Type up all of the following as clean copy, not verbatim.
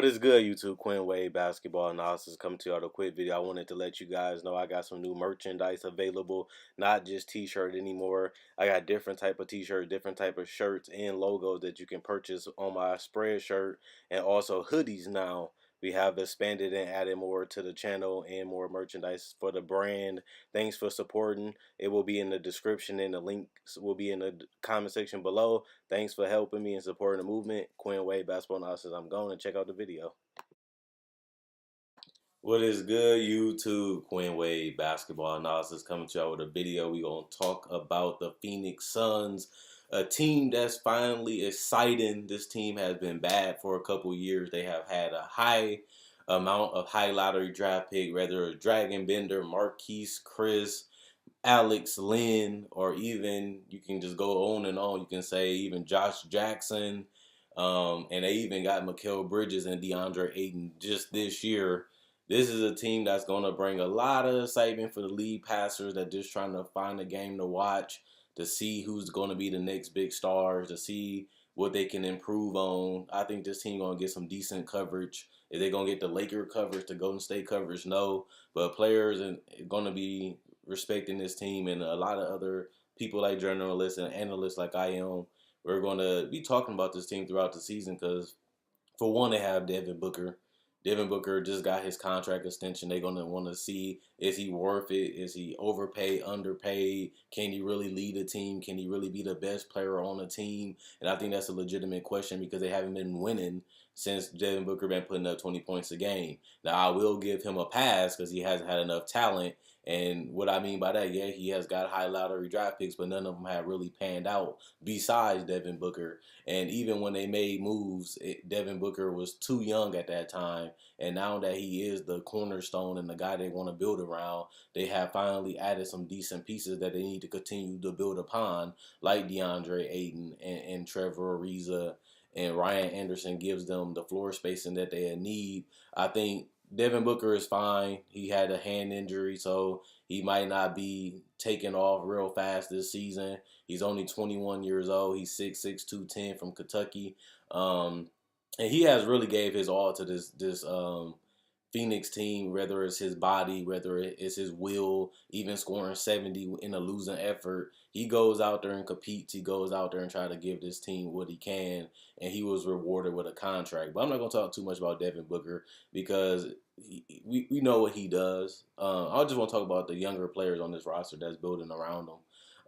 is good, YouTube? Quinn Wade Basketball Analysis coming to you with a quick video. I wanted to let you guys know I got some new merchandise available, not just t-shirt anymore. I got different type of t-shirt, different type of shirts and logos that you can purchase on my spread shirt, and also hoodies now. We have expanded and added more to the channel and more merchandise for the brand. Thanks for supporting. It will be in the description and the links will be in the comment section below. Thanks for helping me and supporting the movement. Quinn Wade Basketball Analysis. I'm going to check out the video. What is good, YouTube? Quinn Wade Basketball Analysis coming to you with a video. We're going to talk about the Phoenix Suns, a team that's finally exciting. This team has been bad for a couple years. They have had a high amount of high lottery draft pick, whether it's Dragan Bender, Marquise Chris, Alex Lynn, or even you can just go on and on. You can say even Josh Jackson, and they even got Mikal Bridges and DeAndre Ayton just this year. This is a team that's going to bring a lot of excitement for the league passers that just trying to find a game to watch, to see who's going to be the next big stars, to see what they can improve on. I think this team going to get some decent coverage. Is they going to get the Laker coverage, the Golden State coverage? No. But players are going to be respecting this team, and a lot of other people like journalists and analysts like I am. We're going to be talking about this team throughout the season because, for one, they have Devin Booker. Devin Booker just got his contract extension. They're going to want to see, is he worth it? Is he overpaid, underpaid? Can he really lead a team? Can he really be the best player on the team? And I think that's a legitimate question because they haven't been winning since Devin Booker been putting up 20 points a game. Now, I will give him a pass because he hasn't had enough talent. And what I mean by that, yeah, he has got high lottery draft picks, but none of them have really panned out besides Devin Booker. And even when they made moves, Devin Booker was too young at that time. And now that he is the cornerstone and the guy they want to build around, they have finally added some decent pieces that they need to continue to build upon, like DeAndre Ayton and Trevor Ariza, and Ryan Anderson gives them the floor spacing that they need. I think Devin Booker is fine. He had a hand injury, so he might not be taking off real fast this season. He's only 21 years old. He's 6'6", 210 from Kentucky. And he has really gave his all to this Phoenix team, whether it's his body, whether it's his will, even scoring 70 in a losing effort. He goes out there and competes. He goes out there and try to give this team what he can, and he was rewarded with a contract. But I'm not going to talk too much about Devin Booker because we know what he does. I just want to talk about the younger players on this roster that's building around him.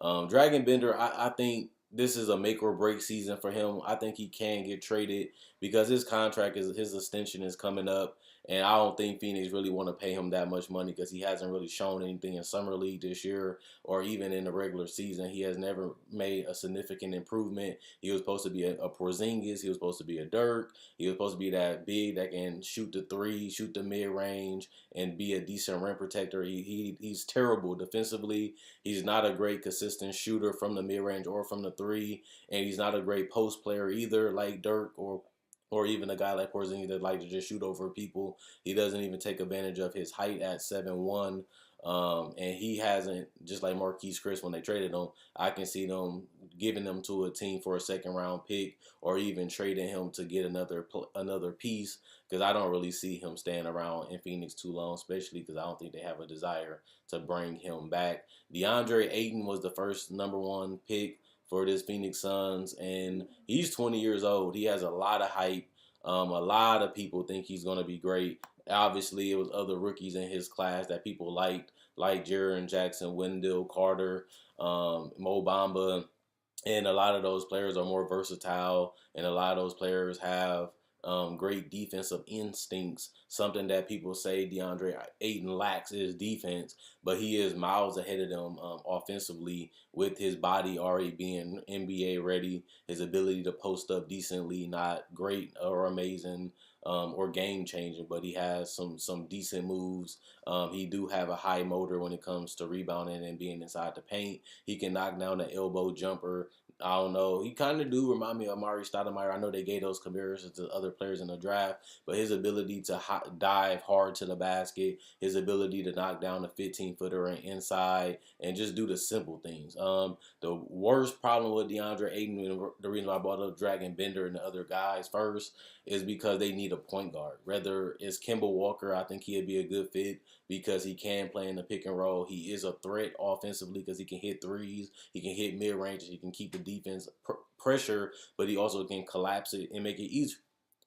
Dragan Bender, I think this is a make or break season for him. I think he can get traded because his his extension is coming up, and I don't think Phoenix really want to pay him that much money because he hasn't really shown anything in summer league this year or even in the regular season. He has never made a significant improvement. He was supposed to be a Porzingis. He was supposed to be a Dirk. He was supposed to be that big that can shoot the three, shoot the mid range, and be a decent rim protector. He's terrible defensively. He's not a great consistent shooter from the mid range or from the three, and he's not a great post player either, like Dirk or even a guy like Porzingis that like to just shoot over people. He doesn't even take advantage of his height at 7'1". And he hasn't, just like Marquise Chris when they traded him, I can see them giving them to a team for a second round pick or even trading him to get another piece because I don't really see him staying around in Phoenix too long, especially because I don't think they have a desire to bring him back. DeAndre Ayton was the first #1 pick for this Phoenix Suns, and he's 20 years old. He has a lot of hype. A lot of people think he's going to be great. Obviously, it was other rookies in his class that people liked, like Jaren Jackson, Wendell Carter, Mo Bamba, and a lot of those players are more versatile, and a lot of those players have great defensive instincts. Something that people say DeAndre Ayton lacks is defense, but he is miles ahead of them offensively with his body already being NBA ready, his ability to post up decently, not great or amazing or game changing, but he has some decent moves. He do have a high motor when it comes to rebounding and being inside the paint. He can knock down the elbow jumper. I don't know. He kind of do remind me of Amari Stoudemire. I know they gave those comparisons to other players in the draft, but his ability to dive hard to the basket, his ability to knock down the 15-footer and inside, and just do the simple things. The worst problem with DeAndre Ayton, and the reason why I brought up Dragan Bender and the other guys first, is because they need need a point guard. Whether it's Kemba Walker, I think he'd be a good fit because he can play in the pick and roll. He is a threat offensively because he can hit threes, he can hit mid ranges, he can keep the defense pressure, but he also can collapse it and make it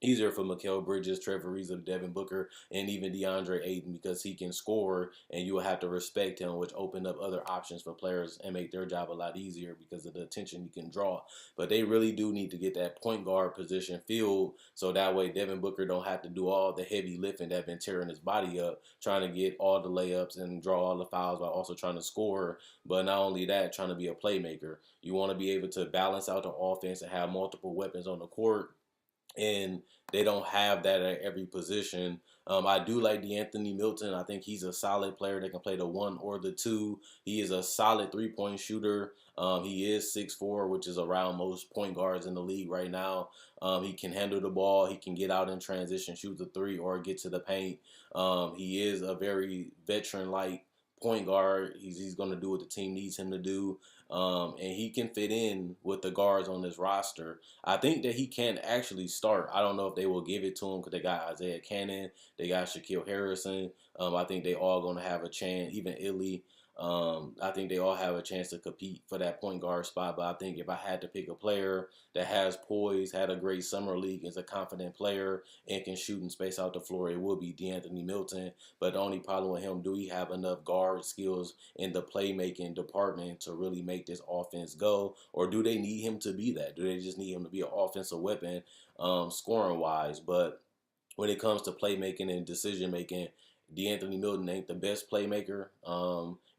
easier for Mikal Bridges, Trevor Ariza, Devin Booker, and even DeAndre Ayton because he can score and you will have to respect him, which open up other options for players and make their job a lot easier because of the attention he can draw. But they really do need to get that point guard position filled so that way Devin Booker don't have to do all the heavy lifting that been tearing his body up, trying to get all the layups and draw all the fouls while also trying to score. But not only that, trying to be a playmaker. You want to be able to balance out the offense and have multiple weapons on the court, and they don't have that at every position. I do like DeAnthony Milton. I think he's a solid player that can play the one or the two. He is a solid three-point shooter. He is 6'4", which is around most point guards in the league right now. He can handle the ball. He can get out in transition, shoot the three, or get to the paint. He is a very veteran-like point guard. He's going to do what the team needs him to do. And he can fit in with the guards on this roster. I think that he can actually start. I don't know if they will give it to him because they got Isaiah Cannon, they got Shaquille Harrison. I think they all going to have a chance, even Illy. I think they all have a chance to compete for that point guard spot. But I think if I had to pick a player that has poise, had a great summer league, is a confident player, and can shoot and space out the floor, it would be DeAnthony Milton. But the only problem with him, do he have enough guard skills in the playmaking department to really make this offense go? Or do they need him to be that? Do they just need him to be an offensive weapon scoring-wise? But when it comes to playmaking and decision-making, DeAnthony Milton ain't the best playmaker,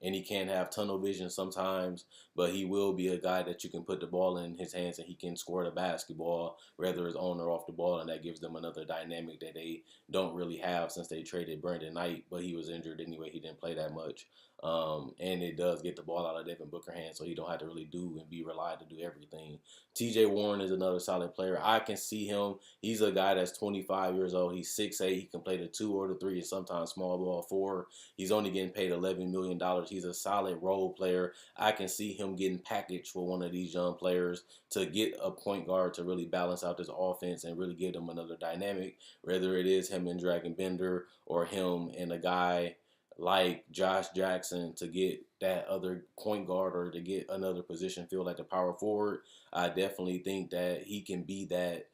and he can have tunnel vision sometimes, but he will be a guy that you can put the ball in his hands and he can score the basketball, whether it's on or off the ball, and that gives them another dynamic that they don't really have since they traded Brandon Knight, but he was injured anyway. He didn't play that much. And it does get the ball out of Devin Booker's hands, so he don't have to really do and be relied to do everything. TJ Warren is another solid player. I can see him. He's a guy that's 25 years old. He's 6'8". He can play the 2 or the 3 and sometimes small ball 4. He's only getting paid $11 million. He's a solid role player. I can see him getting packaged for one of these young players to get a point guard to really balance out this offense and really give them another dynamic, whether it is him and Dragan Bender or him and a guy like Josh Jackson to get that other point guard or to get another position filled like the power forward. I definitely think that he can be that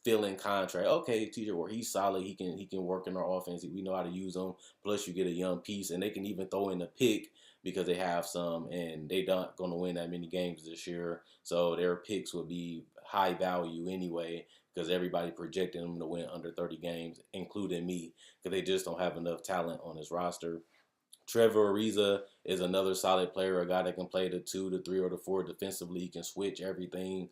fill-in contract. Okay, TJ Ward, he's solid. He can work in our offense. We know how to use him. Plus, you get a young piece, and they can even throw in a pick because they have some, and they're not going to win that many games this year. So their picks would be high value anyway because everybody projecting them to win under 30 games, including me, because they just don't have enough talent on this roster. Trevor Ariza is another solid player, a guy that can play the 2, the 3, or the 4 defensively. He can switch everything,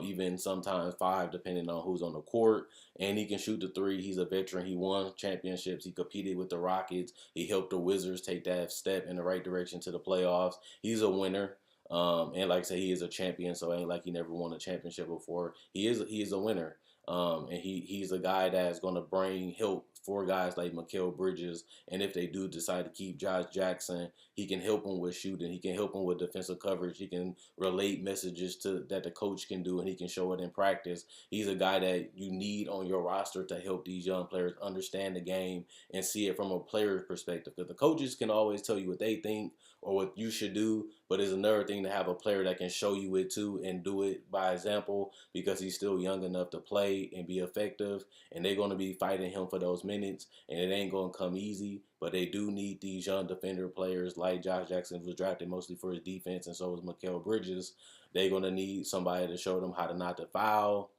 even sometimes 5, depending on who's on the court. And he can shoot the 3. He's a veteran. He won championships. He competed with the Rockets. He helped the Wizards take that step in the right direction to the playoffs. He's a winner. And like I say, he is a champion, so it ain't like he never won a championship before. He is a winner. And he's a guy that's going to bring help for guys like Mikal Bridges. And if they do decide to keep Josh Jackson, he can help them with shooting. He can help them with defensive coverage. He can relate messages that the coach can do, and he can show it in practice. He's a guy that you need on your roster to help these young players understand the game and see it from a player's perspective. Because the coaches can always tell you what they think or what you should do, but it's another thing to have a player that can show you it too and do it by example because he's still young enough to play and be effective, and they're going to be fighting him for those minutes, and it ain't going to come easy, but they do need these young defender players like Josh Jackson, who was drafted mostly for his defense, and so was Mikal Bridges. They're going to need somebody to show them how to not to foul,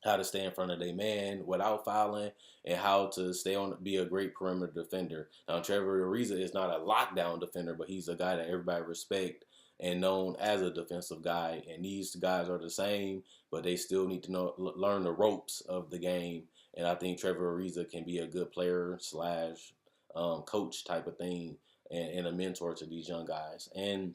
how to stay in front of their man without fouling, and how to be a great perimeter defender. Now, Trevor Ariza is not a lockdown defender, but he's a guy that everybody respects and known as a defensive guy. And these guys are the same, but they still need to learn the ropes of the game. And I think Trevor Ariza can be a good player slash coach type of thing and a mentor to these young guys. And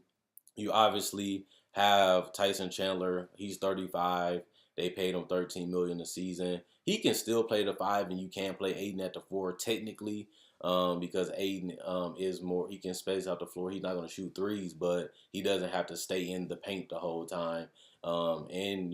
you obviously have Tyson Chandler. He's 35. They paid him $13 million a season. He can still play the 5, and you can play Ayton at the 4 technically. because Ayton is more, he can space out the floor. He's not going to shoot threes, but he doesn't have to stay in the paint the whole time. And,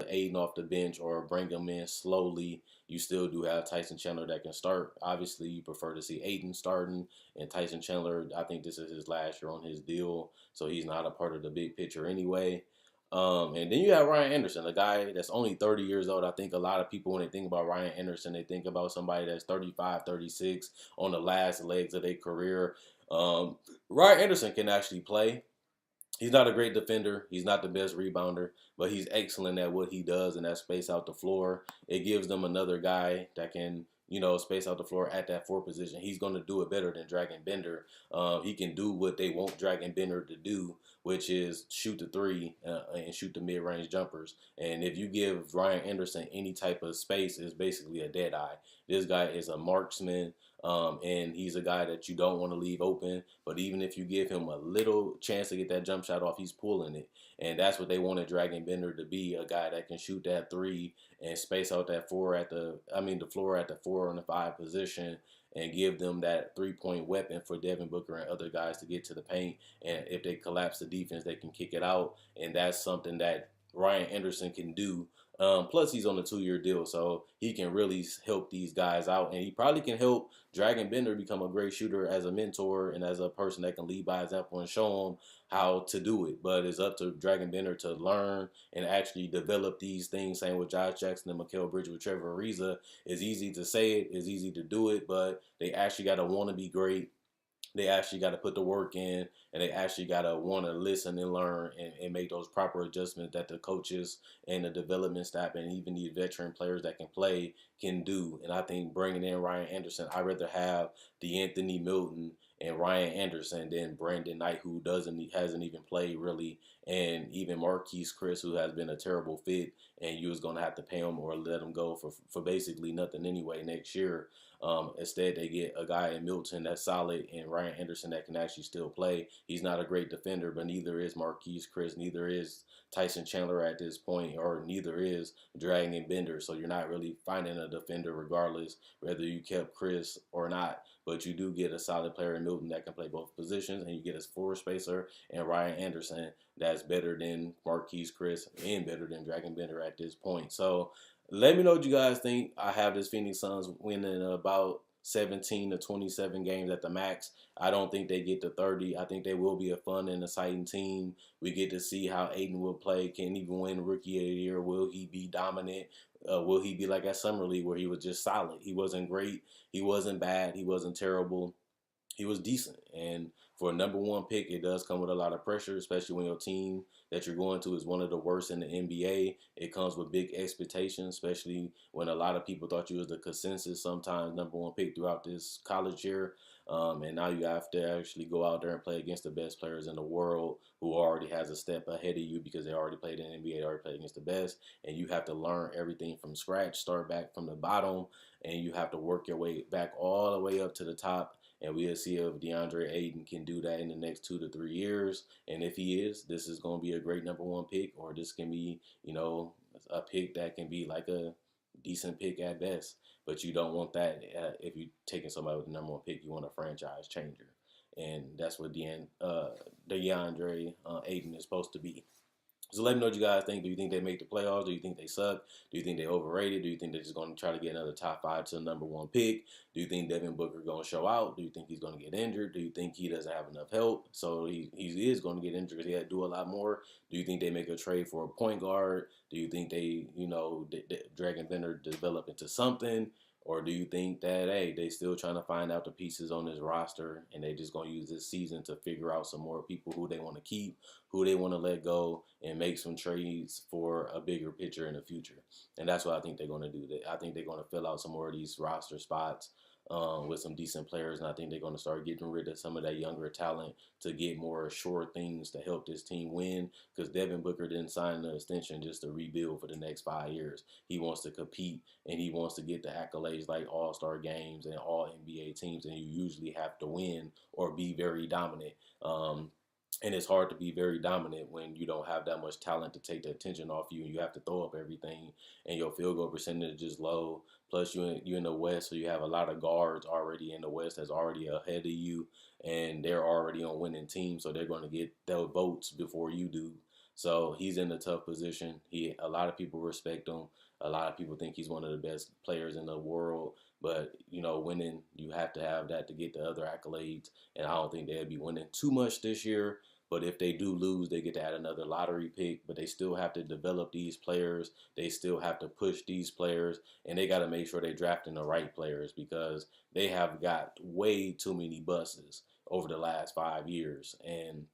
Ayton off the bench or bring him in slowly, you still do have Tyson Chandler that can start. Obviously, you prefer to see Ayton starting, and Tyson Chandler, I think this is his last year on his deal, so he's not a part of the big picture anyway. And then you have Ryan Anderson, a guy that's only 30 years old. I think a lot of people, when they think about Ryan Anderson, they think about somebody that's 35, 36 on the last legs of their career. Ryan Anderson can actually play. He's not a great defender. He's not the best rebounder, but he's excellent at what he does, and that space out the floor. It gives them another guy that can, space out the floor at that 4 position. He's going to do it better than Dragan Bender. He can do what they want Dragan Bender to do, which is shoot the 3 and shoot the mid-range jumpers. And if you give Ryan Anderson any type of space, it's basically a dead eye. This guy is a marksman. And he's a guy that you don't want to leave open. But even if you give him a little chance to get that jump shot off, he's pulling it. And that's what they wanted Dragan Bender to be, a guy that can shoot that 3 and space out that floor at the 4 and the 5 position, and give them that 3-point weapon for Devin Booker and other guys to get to the paint. And if they collapse the defense, they can kick it out. And that's something that Ryan Anderson can do. Plus, he's on a 2-year deal, so he can really help these guys out. And he probably can help Dragan Bender become a great shooter as a mentor and as a person that can lead by example and show him how to do it. But it's up to Dragan Bender to learn and actually develop these things. Same with Josh Jackson and Mikal Bridges with Trevor Ariza. It's easy to say it, it's easy to do it, but they actually got to want to be great. They actually got to put the work in, and they actually got to want to listen and learn and make those proper adjustments that the coaches and the development staff and even the veteran players that can play can do. And I think bringing in Ryan Anderson, I'd rather have DeAnthony Milton and Ryan Anderson than Brandon Knight, who hasn't even played really, and even Marquise Chris, who has been a terrible fit, and you was going to have to pay him or let him go for basically nothing anyway next year. Instead, they get a guy in Milton that's solid and Ryan Anderson that can actually still play. He's not a great defender, but neither is Marquise Chris, neither is Tyson Chandler at this point, or neither is Dragan Bender. So you're not really finding a defender regardless whether you kept Chris or not. But you do get a solid player in Milton that can play both positions, and you get a floor spacer and Ryan Anderson that's better than Marquise Chris and better than Dragan Bender at this point. So let me know what you guys think. I have this Phoenix Suns winning about 17 to 27 games at the max. I don't think they get to 30. I think they will be a fun and exciting team. We get to see how Ayton will play. Can he even win Rookie of the Year? Will he be dominant? Will he be like at Summer League where he was just solid? He wasn't great. He wasn't bad. He wasn't terrible. He was decent. And for a #1 pick, it does come with a lot of pressure, especially when your team that you're going to is one of the worst in the NBA. It comes with big expectations, especially when a lot of people thought you was the consensus sometimes #1 pick throughout this college year. And now you have to actually go out there and play against the best players in the world who already has a step ahead of you because they already played in the NBA, they already played against the best. And you have to learn everything from scratch, start back from the bottom, and you have to work your way back all the way up to the top. And we'll see if DeAndre Ayton can do that in the next 2 to 3 years. And if he is, this is going to be a great #1 pick, or this can be, a pick that can be like a decent pick at best. But you don't want that if you're taking somebody with the #1 pick. You want a franchise changer. And that's what DeAndre Ayton is supposed to be. So let me know what you guys think. Do you think they make the playoffs? Do you think they suck? Do you think they overrated? Do you think they're just going to try to get another top 5 to the #1 pick? Do you think Devin Booker going to show out? Do you think he's going to get injured? Do you think he doesn't have enough help? So he is going to get injured because he had to do a lot more. Do you think they make a trade for a point guard? Do you think they, Dragan Bender develop into something? Or do you think that, hey, they still trying to find out the pieces on this roster and they just going to use this season to figure out some more people who they want to keep, who they want to let go, and make some trades for a bigger picture in the future? And that's what I think they're going to do. I think they're going to fill out some more of these roster spots with some decent players, and I think they're going to start getting rid of some of that younger talent to get more sure things to help this team win, because Devin Booker didn't sign the extension just to rebuild for the next 5 years. He wants to compete, and he wants to get the accolades like all-star games and all NBA teams, and you usually have to win or be very dominant. And it's hard to be very dominant when you don't have that much talent to take the attention off you, and you have to throw up everything, and your field goal percentage is low. Plus, you in the West, so you have a lot of guards already in the West that's already ahead of you, and they're already on winning teams, so they're going to get their votes before you do. So he's in a tough position. A lot of people respect him. A lot of people think he's one of the best players in the world. But winning, you have to have that to get the other accolades, and I don't think they'll be winning too much this year. But if they do lose, they get to add another lottery pick. But they still have to develop these players. They still have to push these players. And they got to make sure they're drafting the right players, because they have got way too many buses over the last 5 years. And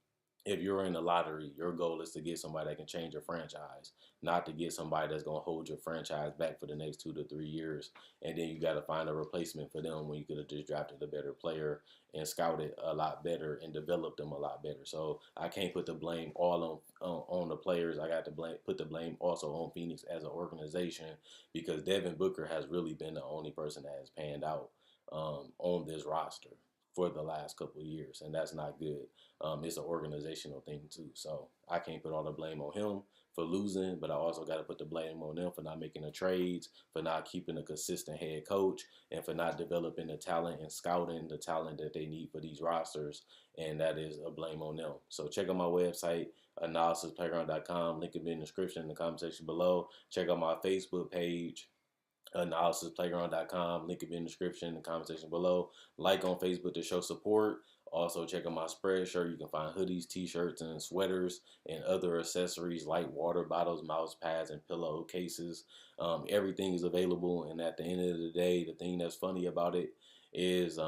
if you're in the lottery, your goal is to get somebody that can change your franchise, not to get somebody that's going to hold your franchise back for the next 2 to 3 years. And then you got to find a replacement for them when you could have just drafted a better player and scouted a lot better and developed them a lot better. So I can't put the blame all on the players. I got to put the blame also on Phoenix as an organization, because Devin Booker has really been the only person that has panned out on this roster for the last couple of years, and that's not good. It's an organizational thing too, so I can't put all the blame on him for losing, but I also got to put the blame on them for not making the trades, for not keeping a consistent head coach, and for not developing the talent and scouting the talent that they need for these rosters, and that is a blame on them. So check out my website, analysisplayground.com. Link will be in the description in the comment section below. Check out my Facebook page, analysisplayground.com. Link will be in the description in the comment section below. Like on Facebook to show support. Also, check out my Spreadshirt. You can find hoodies, t-shirts, and sweaters, and other accessories like water bottles, mouse pads, and pillowcases. Everything is available. And at the end of the day, the thing that's funny about it is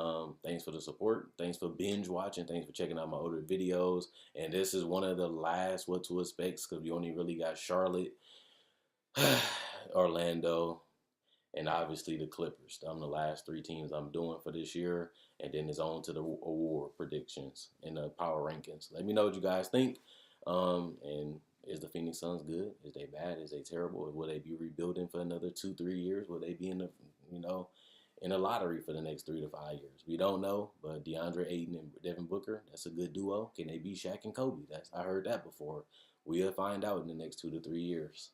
thanks for the support. Thanks for binge watching. Thanks for checking out my older videos. And this is one of the last what to expect, because we only really got Charlotte, Orlando, and obviously the Clippers. I'm the last 3 teams I'm doing for this year, and then it's on to the award predictions and the power rankings. Let me know what you guys think. And is the Phoenix Suns good? Is they bad? Is they terrible? Will they be rebuilding for another 2-3 years? Will they be in a lottery for the next 3 to 5 years? We don't know. But DeAndre Ayton and Devin Booker, that's a good duo. Can they be Shaq and Kobe? I heard that before. We'll find out in the next 2 to 3 years.